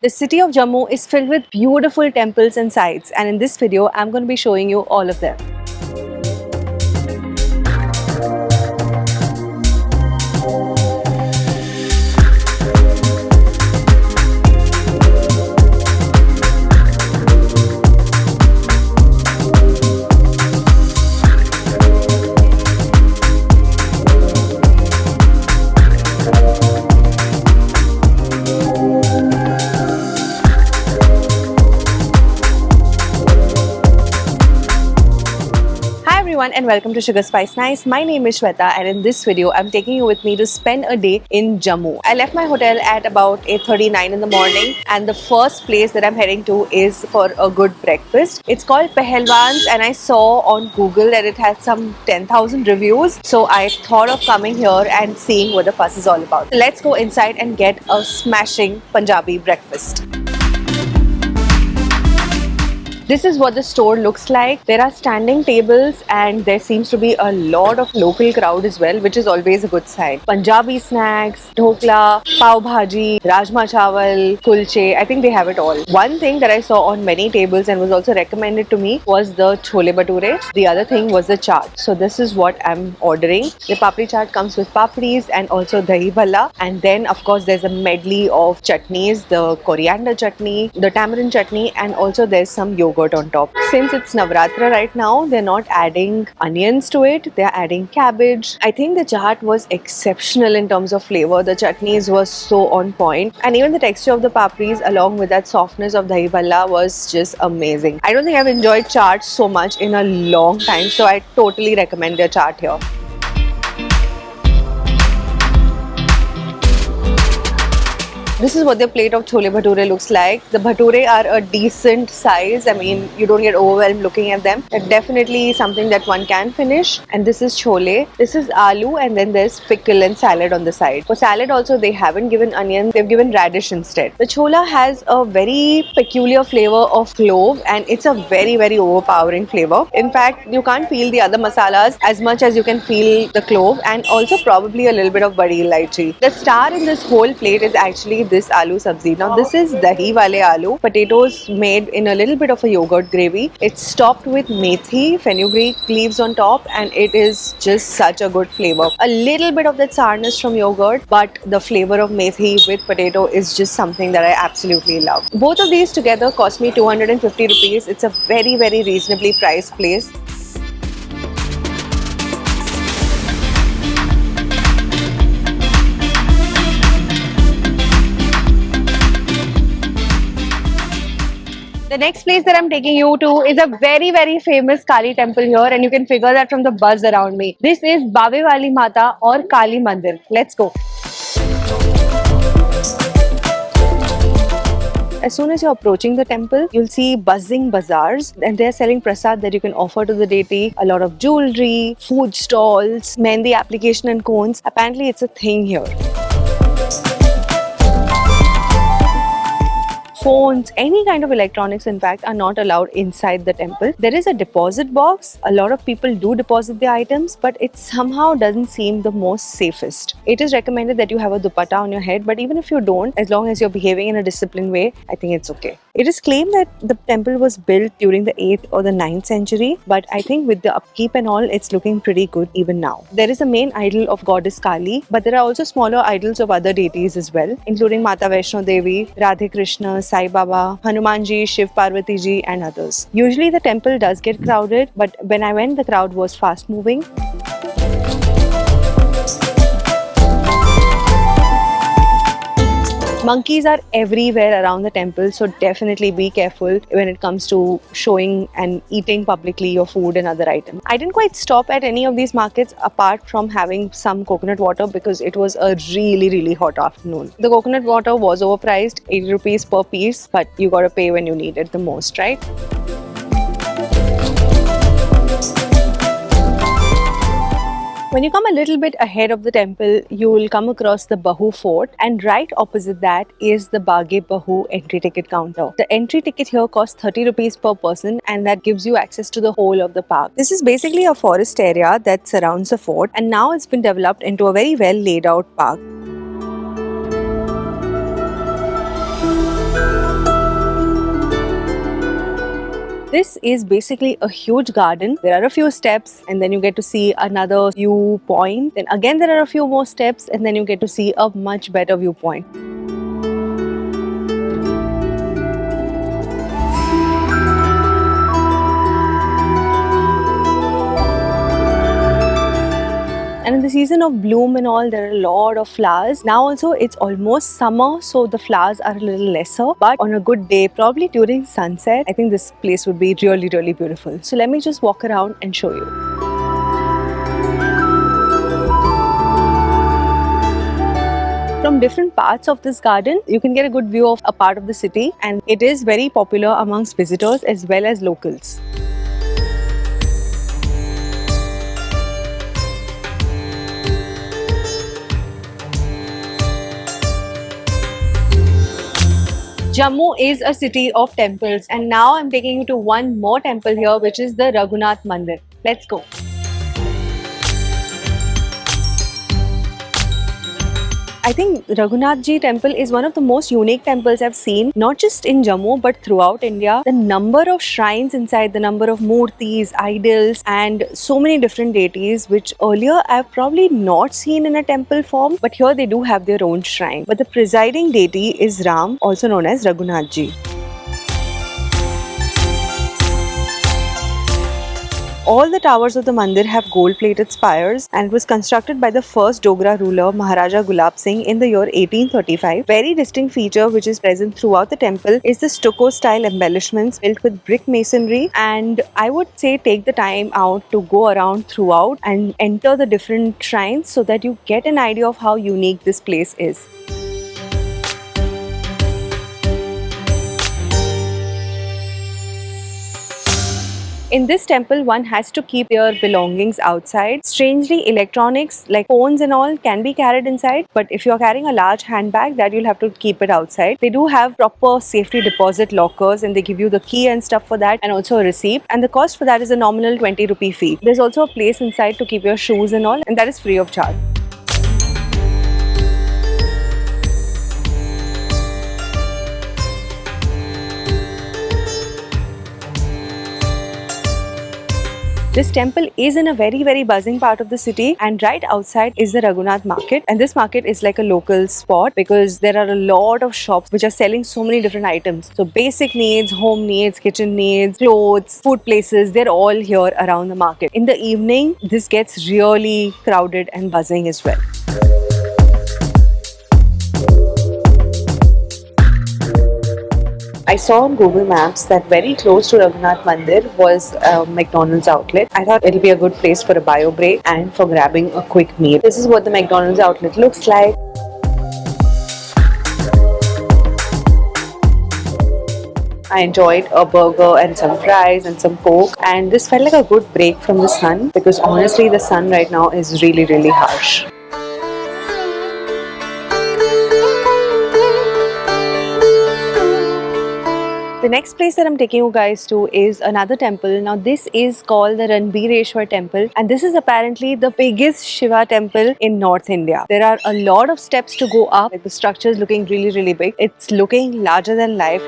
The city of Jammu is filled with beautiful temples and sites, and in this video I'm going to be showing you all of them. And welcome to Sugar Spice Nice. My name is Shweta, and in this video I'm taking you with me to spend a day in Jammu. I left my hotel at about 8:39 in the morning, and the first place that I'm heading to is for a good breakfast. It's called Pahalwan's, and I saw on Google that it has some 10,000 reviews, so I thought of coming here and seeing what the fuss is all about. So let's go inside and get a smashing Punjabi breakfast. This is what the store looks like. There are standing tables and there seems to be a lot of local crowd as well, which is always a good sign. Punjabi snacks, dhokla, pav bhaji, rajma chawal, kulche, I think they have it all. One thing that I saw on many tables and was also recommended to me was the Chole Bhature. The other thing was the chaat. So this is what I'm ordering. The papri chaat comes with papris and also dahi bhalla. And then of course there's a medley of chutneys, the coriander chutney, the tamarind chutney, and also there's some yogurt on top. Since it's Navratra right now, they're not adding onions to it, they're adding cabbage. I think the chaat was exceptional in terms of flavor. The chutneys were so on point, and even the texture of the papris along with that softness of dahi bhalla was just amazing. I don't think I've enjoyed chaat so much in a long time, so I totally recommend their chaat here. This is what their plate of Chole Bhature looks like. The Bhature are a decent size. I mean, you don't get overwhelmed looking at them. They're definitely something that one can finish. And this is Chole. This is aloo, and then there's pickle and salad on the side. For salad also, they haven't given onion. They've given radish instead. The chola has a very peculiar flavor of clove, and it's a very, very overpowering flavor. In fact, you can't feel the other masalas as much as you can feel the clove, and also probably a little bit of badi elaichi. The star in this whole plate is actually this aloo sabzi. Now this is dahi wale aloo, potatoes made in a little bit of a yogurt gravy. It's topped with methi, fenugreek leaves on top, and it is just such a good flavor. A little bit of that sourness from yogurt, but the flavor of methi with potato is just something that I absolutely love. Both of these together cost me 250 rupees. It's a very, very reasonably priced place. The next place that I'm taking you to is a very, very famous Kali temple here, and you can figure that from the buzz around me. This is Bawe Wali Mata or Kali Mandir. Let's go. As soon as you're approaching the temple, you'll see buzzing bazaars, and they're selling prasad that you can offer to the deity. A lot of jewelry, food stalls, mehndi application and cones. Apparently it's a thing here. Phones, any kind of electronics in fact are not allowed inside the temple. There is a deposit box. A lot of people do deposit their items, but it somehow doesn't seem the most safest. It is recommended that you have a dupatta on your head, but even if you don't, as long as you're behaving in a disciplined way, I think it's okay. It is claimed that the temple was built during the 8th or the 9th century, but I think with the upkeep and all, it's looking pretty good even now. There is a main idol of goddess Kali, but there are also smaller idols of other deities as well, including Mata Vaishno Devi, Radhe Krishna, Sai Baba, Hanumanji, Shiv Parvati ji, and others. Usually the temple does get crowded, but when I went, the crowd was fast moving. Monkeys are everywhere around the temple, so definitely be careful when it comes to showing and eating publicly your food and other items. I didn't quite stop at any of these markets apart from having some coconut water because it was a really, really hot afternoon. The coconut water was overpriced, 80 rupees per piece, but you gotta pay when you need it the most, right? When you come a little bit ahead of the temple, you will come across the Bahu Fort, and right opposite that is the Bagh-E-Bahu entry ticket counter. The entry ticket here costs 30 rupees per person, and that gives you access to the whole of the park. This is basically a forest area that surrounds the fort, and now it's been developed into a very well laid out park. This is basically a huge garden. There are a few steps and then you get to see another viewpoint. Then again there are a few more steps and then you get to see a much better viewpoint. And in the season of bloom and all, there are a lot of flowers. Now also it's almost summer, so the flowers are a little lesser. But on a good day, probably during sunset, I think this place would be really, really beautiful. So let me just walk around and show you. From different parts of this garden, you can get a good view of a part of the city, and it is very popular amongst visitors as well as locals. Jammu is a city of temples, and now I'm taking you to one more temple here, which is the Raghunath Mandir. Let's go. I think Raghunath Ji temple is one of the most unique temples I've seen, not just in Jammu but throughout India. The number of shrines inside, the number of murtis, idols and so many different deities which earlier I've probably not seen in a temple form, but here they do have their own shrine. But the presiding deity is Ram, also known as Raghunath Ji. All the towers of the mandir have gold-plated spires, and it was constructed by the first Dogra ruler Maharaja Gulab Singh in the year 1835. Very distinct feature which is present throughout the temple is the stucco-style embellishments built with brick masonry, and I would say take the time out to go around throughout and enter the different shrines so that you get an idea of how unique this place is. In this temple, one has to keep their belongings outside. Strangely, electronics like phones and all can be carried inside, but if you're carrying a large handbag, that you'll have to keep it outside. They do have proper safety deposit lockers and they give you the key and stuff for that, and also a receipt. And the cost for that is a nominal 20 rupee fee. There's also a place inside to keep your shoes and all, and that is free of charge. This temple is in a very buzzing part of the city, and right outside is the Raghunath Market, and this market is like a local spot because there are a lot of shops which are selling so many different items. So basic needs, home needs, kitchen needs, clothes, food places, they're all here around the market. In the evening, this gets really crowded and buzzing as well. I saw on Google Maps that very close to Raghunath Mandir was a McDonald's outlet. I thought it'll be a good place for a bio break and for grabbing a quick meal. This is what the McDonald's outlet looks like. I enjoyed a burger and some fries and some coke, and this felt like a good break from the sun because honestly the sun right now is really harsh. The next place that I'm taking you guys to is another temple. Now this is called the Ranbireshwar temple, and this is apparently the biggest Shiva temple in North India. There are a lot of steps to go up. Like the structure is looking really big. It's looking larger than life.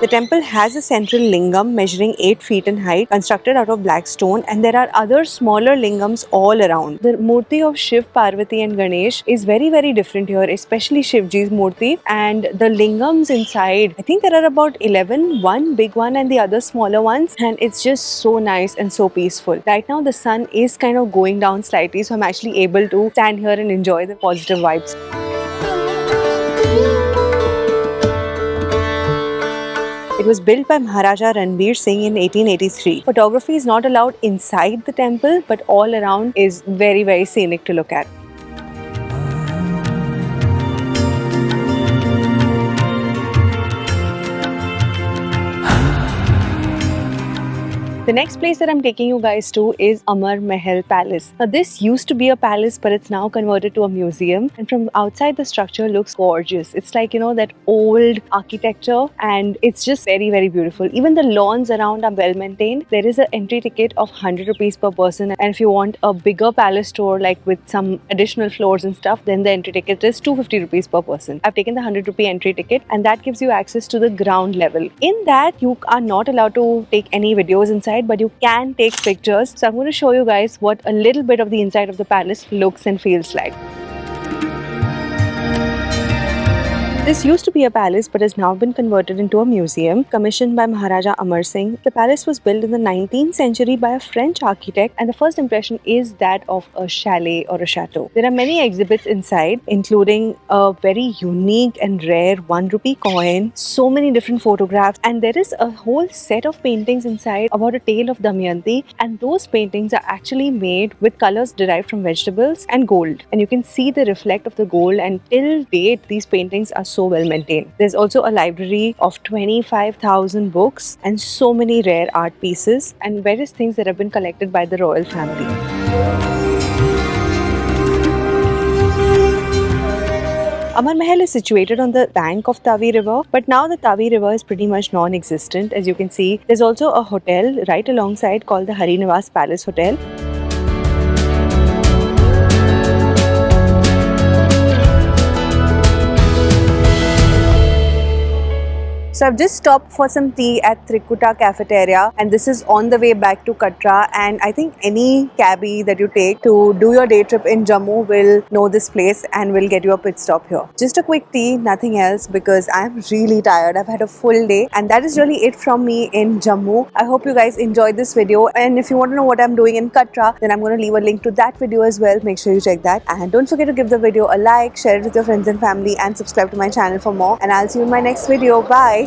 The temple has a central lingam measuring 8 feet in height, constructed out of black stone, and there are other smaller lingams all around. The murti of Shiv, Parvati and Ganesh is very different here, especially Shivji's murti, and the lingams inside, I think there are about 11, one big one and the other smaller ones, and it's just so nice and so peaceful. Right now the sun is kind of going down slightly, so I'm actually able to stand here and enjoy the positive vibes. It was built by Maharaja Ranbir Singh in 1883. Photography is not allowed inside the temple, but all around is very scenic to look at. The next place that I'm taking you guys to is Amar Mahal Palace. Now this used to be a palace, but it's now converted to a museum, and from outside the structure looks gorgeous. It's like, you know, that old architecture, and it's just very, very beautiful. Even the lawns around are well maintained. There is an entry ticket of 100 rupees per person, and if you want a bigger palace tour like with some additional floors and stuff, then the entry ticket is 250 rupees per person. I've taken the 100 rupee entry ticket, and that gives you access to the ground level. In that, you are not allowed to take any videos inside, but you can take pictures. So I'm going to show you guys what a little bit of the inside of the palace looks and feels like. This used to be a palace but has now been converted into a museum commissioned by Maharaja Amar Singh. The palace was built in the 19th century by a French architect, and the first impression is that of a chalet or a chateau. There are many exhibits inside, including a very unique and rare 1 rupee coin, so many different photographs, and there is a whole set of paintings inside about a tale of Damayanti, and those paintings are actually made with colors derived from vegetables and gold, and you can see the reflect of the gold, and till date these paintings are so well maintained. There's also a library of 25,000 books and so many rare art pieces and various things that have been collected by the royal family. Amar Mahal is situated on the bank of Tawi River, but now the Tawi River is pretty much non-existent. As you can see, there's also a hotel right alongside called the Hari Nivas Palace Hotel. So I've just stopped for some tea at Trikuta Cafeteria, and this is on the way back to Katra, and I think any cabbie that you take to do your day trip in Jammu will know this place and will get you a pit stop here. Just a quick tea, nothing else, because I'm really tired. I've had a full day, and that is really it from me in Jammu. I hope you guys enjoyed this video, and if you want to know what I'm doing in Katra, then I'm going to leave a link to that video as well. Make sure you check that, and don't forget to give the video a like, share it with your friends and family, and subscribe to my channel for more, and I'll see you in my next video. Bye!